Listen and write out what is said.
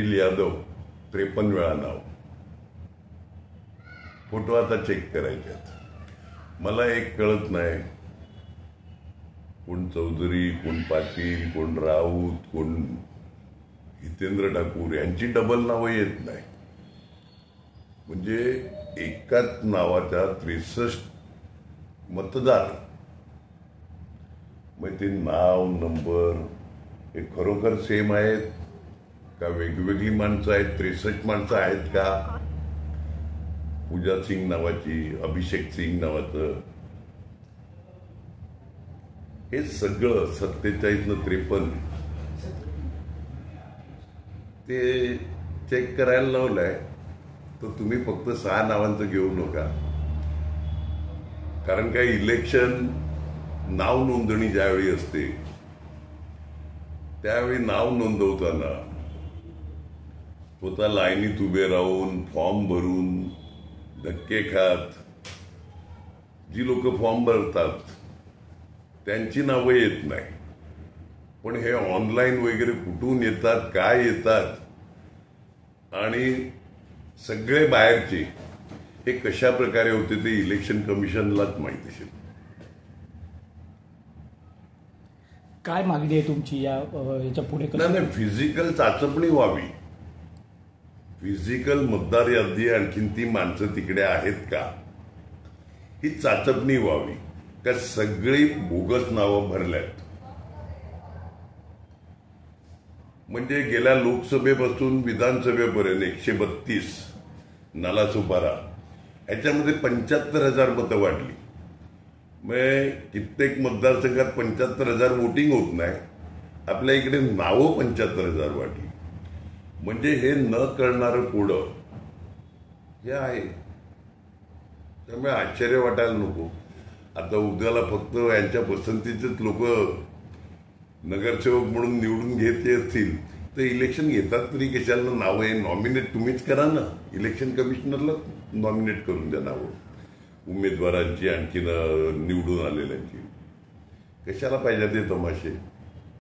अनिल यादव 53 वेळा नाव. फोटो आता चेक करायच्यात. मला एक कळत नाही, कोण चौधरी, कोण पाटील, कोण राऊत, कोण हितेंद्र ठाकूर यांची डबल नावं येत नाही. म्हणजे एकाच नावाच्या 63 मतदार, मग ते नाव नंबर हे खरोखर सेम आहेत का वेगवेगळी माणसं आहेत? 63 माणसं आहेत का? पूजा सिंग नावाची, अभिषेक सिंग नावाचं, हे सगळं 47 न 53 ते चेक करायला लावलंय. तर तुम्ही फक्त 6 नावांचं घेऊ नका, कारण काय इलेक्शन नाव नोंदणी ज्यावेळी असते त्यावेळी नाव नोंदवताना स्वतः लाईनीत उभे राहून फॉर्म भरून धक्के खात जी लोक फॉर्म भरतात त्यांची नावं येत नाही. पण हे ऑनलाईन वगैरे कुठून येतात, काय येतात, आणि सगळे बाहेरचे हे कशा प्रकारे होते ते इलेक्शन कमिशनलाच माहिती असेल. काय मागणी आहे तुमची याच्या पुढे? नाही, फिजिकल चाचपणी व्हावी. फिजिकल मतदार यादी आणखीन ती माणसं तिकडे आहेत का ही चाचपणी व्हावी. का सगळी बोगस नावं भरल्यात. म्हणजे गेल्या लोकसभेपासून विधानसभेपर्यंत 132 नालासोपारा ह्याच्यामध्ये 75,000 मतं वाढली. मग कित्येक मतदारसंघात 75,000 वोटिंग होत नाही, आपल्या इकडे नावं 75,000 वाढली. म्हणजे हे न कळणारं कोडं हे आहे. त्यामुळे आश्चर्य वाटायला नको. आता उद्याला फक्त यांच्या पसंतीचेच लोक नगरसेवक म्हणून निवडून घेतले असतील तर इलेक्शन घेतात तरी कशाला? नावं हे नॉमिनेट तुम्हीच करा ना, इलेक्शन कमिशनरला नॉमिनेट करून द्या नावं उमेदवारांची, आणखीन निवडून आलेल्यांची. कशाला पाहिजे ते तमाशे?